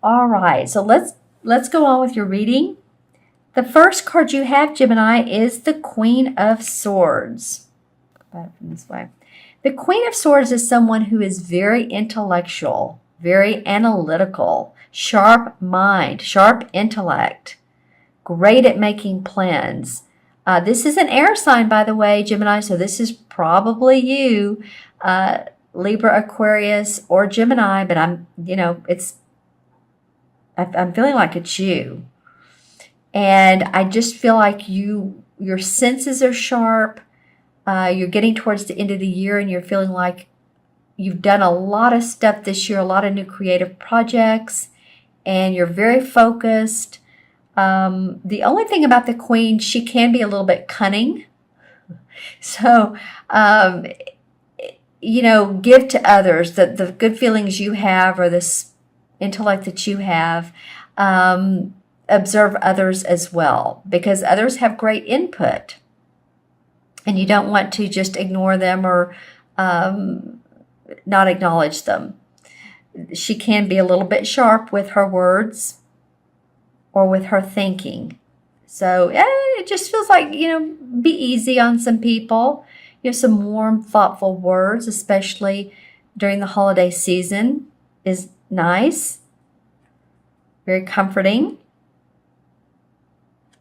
All right, so let's go on with your reading. The first card you have, Gemini, is the Queen of Swords. Put it from this way. The Queen of Swords is someone who is very intellectual, very analytical, sharp mind, sharp intellect, great at making plans. This is an air sign, by the way, Gemini, so this is probably you, Libra, Aquarius, or Gemini, but I'm feeling like it's you. And I just feel like your senses are sharp. You're getting towards the end of the year and you're feeling like you've done a lot of stuff this year, a lot of new creative projects, and you're very focused. The only thing about the Queen, she can be a little bit cunning. So, give to others the good feelings you have or this intellect that you have. Observe others as well, because others have great input. And you don't want to just ignore them or not acknowledge them. She can be a little bit sharp with her words or with her thinking. So it just feels like, be easy on some people. Some warm, thoughtful words, especially during the holiday season, is nice. Very comforting.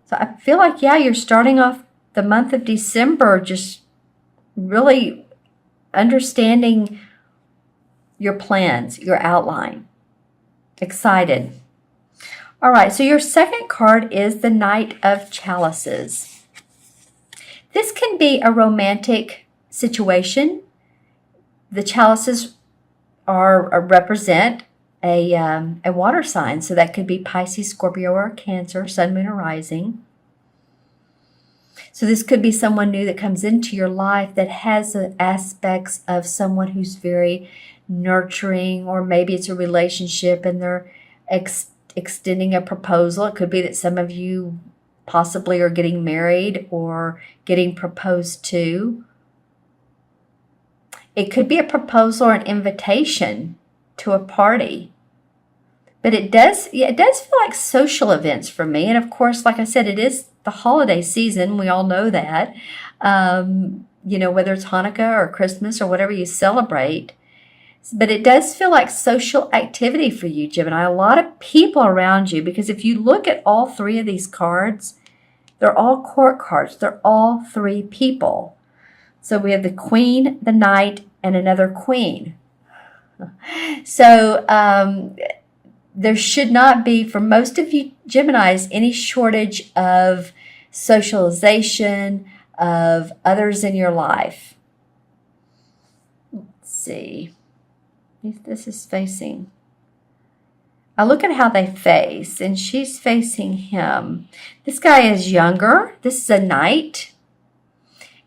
So I feel like, you're starting off the month of December just really understanding your plans, your outline. Excited. All right, so your second card is the Knight of Chalices. This can be a romantic situation. The chalices represent a water sign, so that could be Pisces, Scorpio, or Cancer, Sun, Moon, or Rising. So this could be someone new that comes into your life that has the aspects of someone who's very nurturing, or maybe it's a relationship and they're extending a proposal. It could be that some of you possibly are getting married or getting proposed to. It could be a proposal or an invitation to a party. But it does feel like social events for me. And of course, like I said, it is the holiday season. We all know that. Whether it's Hanukkah or Christmas or whatever you celebrate. But it does feel like social activity for you, Gemini. A lot of people around you, because if you look at all three of these cards, they're all court cards. They're all three people. So we have the Queen, the Knight, and another Queen. So there should not be, for most of you Geminis, any shortage of socialization, of others in your life. Let's see. This is facing. I look at how they face, and she's facing him. This guy is younger. This is a Knight.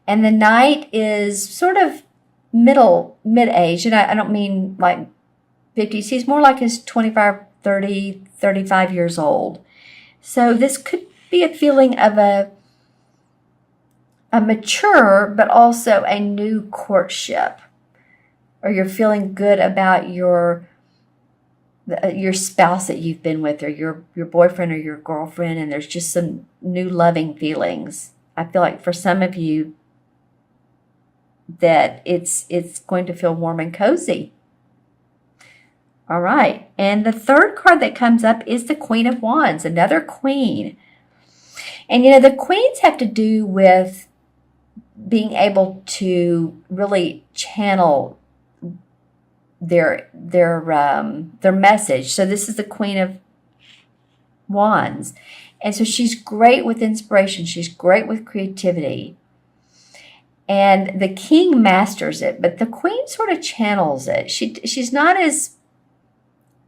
And the Knight is sort of mid-age. And I don't mean like 50s. He's more like his 25, 30, 35 years old. So this could be a feeling of a mature, but also a new courtship. Or you're feeling good about your spouse that you've been with, or your boyfriend or your girlfriend, and there's just some new loving feelings. I feel like for some of you that it's going to feel warm and cozy. All right, and the third card that comes up is the Queen of Wands, another queen. And the queens have to do with being able to really channel their message. So this is the Queen of Wands. And so she's great with inspiration. She's great with creativity. And the king masters it, but the queen sort of channels it. She's not as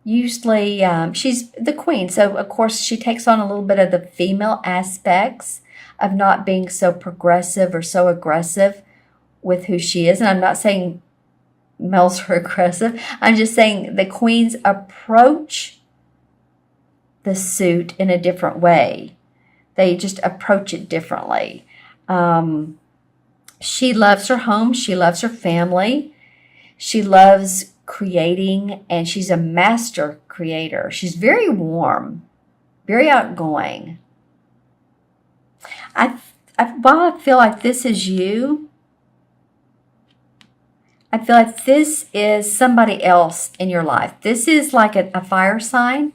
usually, she's the queen. So of course she takes on a little bit of the female aspects of not being so progressive or so aggressive with who she is. And I'm not saying males are aggressive. I'm just saying the queens approach the suit in a different way. They just approach it differently. She loves her home. She loves her family. She loves creating, and she's a master creator. She's very warm, very outgoing. While I feel like this is you, I feel like this is somebody else in your life. This is like a fire sign.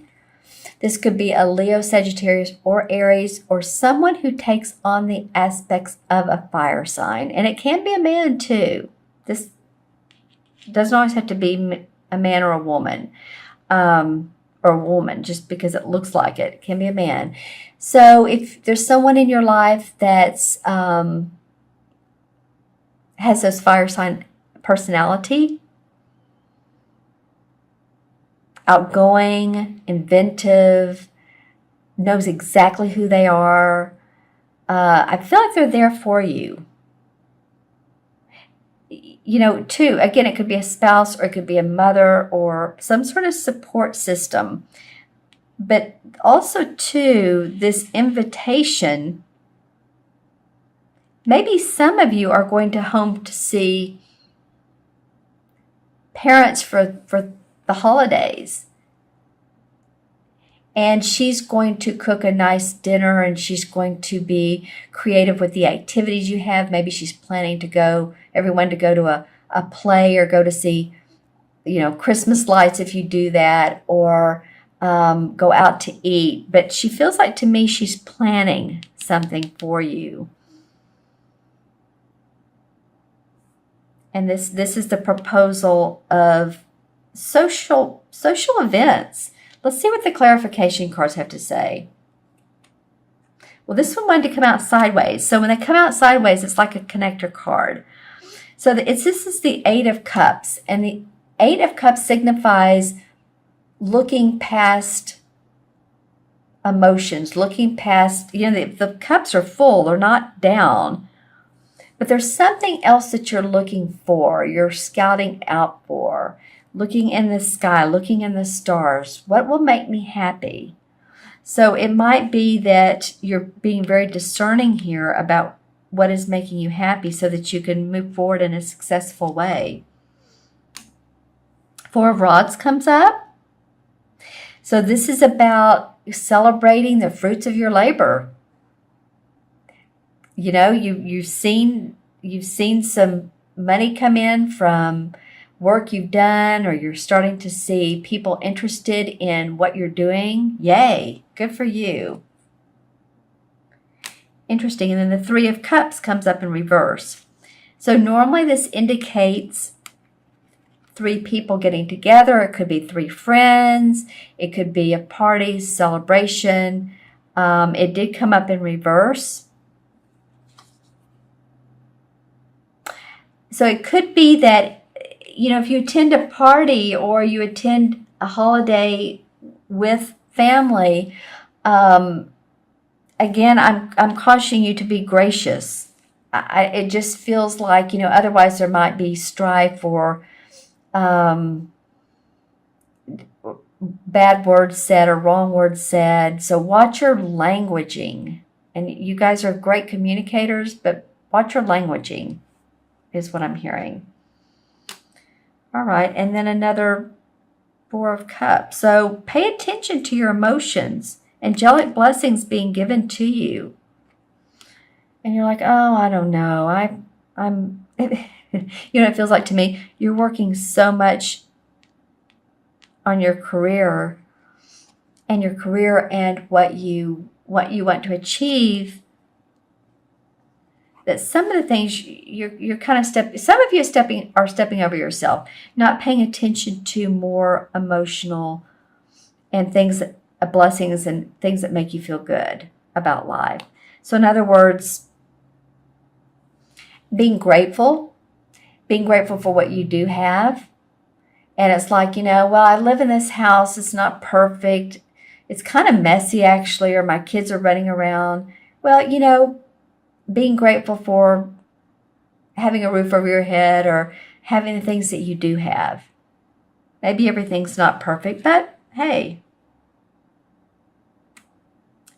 This could be a Leo, Sagittarius, or Aries, or someone who takes on the aspects of a fire sign. And it can be a man too. This doesn't always have to be a man or a woman, or a woman just because it looks like it. It can be a man. So if there's someone in your life that's has those fire sign personality, outgoing, inventive, knows exactly who they are, I feel like they're there for you. You know, too, again, it could be a spouse or it could be a mother or some sort of support system. But also, too, this invitation, maybe some of you are going to home to see parents for the holidays. And she's going to cook a nice dinner, and she's going to be creative with the activities you have. Maybe she's planning to everyone to go to a play or go to see, Christmas lights if you do that, or go out to eat. But she feels like, to me, she's planning something for you. And this is the proposal of social events. Let's see what the clarification cards have to say. Well, this one wanted to come out sideways. So when they come out sideways, it's like a connector card. So this is the Eight of Cups. And the Eight of Cups signifies looking past emotions, looking past, the cups are full, they're not down. But there's something else that you're looking for, you're scouting out for, looking in the sky, looking in the stars. What will make me happy? So it might be that you're being very discerning here about what is making you happy so that you can move forward in a successful way. Four of Rods comes up. So this is about celebrating the fruits of your labor. You've seen some money come in from work you've done, or you're starting to see people interested in what you're doing. Yay, good for you. Interesting. And then the Three of Cups comes up in reverse. So normally this indicates three people getting together. It could be three friends. It could be a party, celebration. It did come up in reverse. So it could be that, if you attend a party or you attend a holiday with family, again, I'm cautioning you to be gracious. It just feels like, otherwise there might be strife or bad words said or wrong words said. So watch your languaging. And you guys are great communicators, but watch your languaging is what I'm hearing. All right, and then another Four of Cups. So pay attention to your emotions. Angelic blessings being given to you. And you're like, oh, I don't know. I'm it feels like to me, you're working so much on your career and what you want to achieve, that some of the things you're kind of some of you are stepping over yourself, not paying attention to more emotional and blessings and things that make you feel good about life. So in other words, being grateful for what you do have. And it's like, well, I live in this house, it's not perfect, it's kind of messy actually, or my kids are running around. Well, being grateful for having a roof over your head or having the things that you do have. Maybe everything's not perfect, but hey.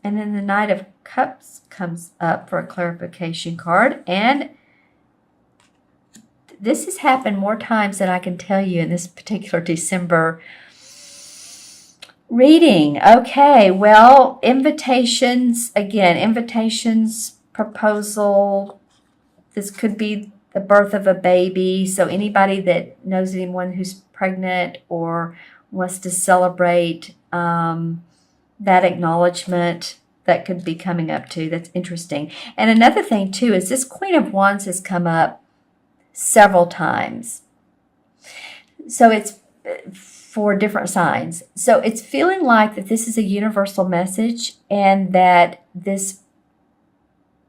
And then the Knight of Cups comes up for a clarification card. And this has happened more times than I can tell you in this particular December reading. Okay, well, invitations, again, invitations, proposal. This could be the birth of a baby. So anybody that knows anyone who's pregnant or wants to celebrate that acknowledgement, that could be coming up too. That's interesting. And another thing too is this Queen of Wands has come up several times. So it's for different signs. So it's feeling like that this is a universal message, and that this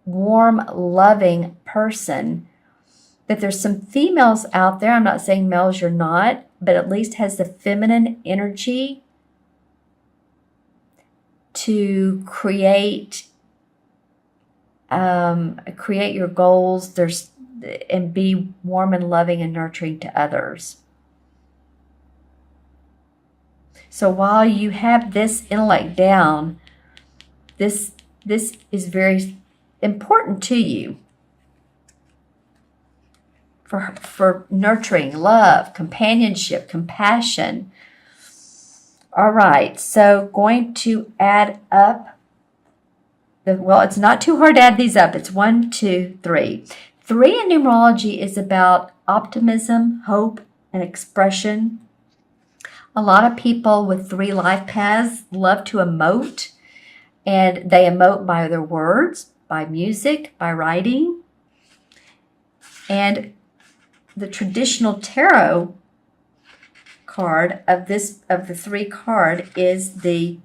warm, loving person, that there's some females out there, I'm not saying males you're not, but at least has the feminine energy to create your goals, and be warm and loving and nurturing to others. So while you have this intellect down, this is very important to you for nurturing, love, companionship, compassion. All right, so going to add up. Well, it's not too hard to add these up. It's 1, 2, 3. 3 in numerology is about optimism, hope, and expression. A lot of people with 3 life paths love to emote, and they emote by their words, by music, by writing. And the traditional tarot card of the 3 card is the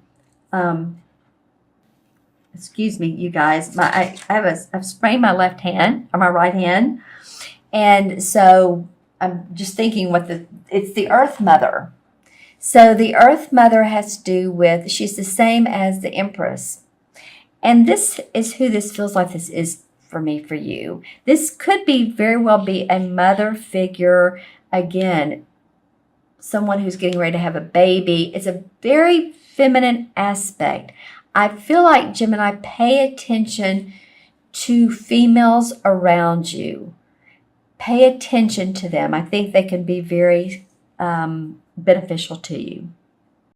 excuse me, you guys. I've sprained my left hand or my right hand, and so I'm just thinking it's the Earth Mother. So the Earth Mother has to do with, she's the same as the Empress, and this is who this feels like this is for me, for you. This could very well be a mother figure. Again, someone who's getting ready to have a baby. It's a very feminine aspect. I feel like, Gemini, pay attention to females around you. Pay attention to them. I think they can be very beneficial to you.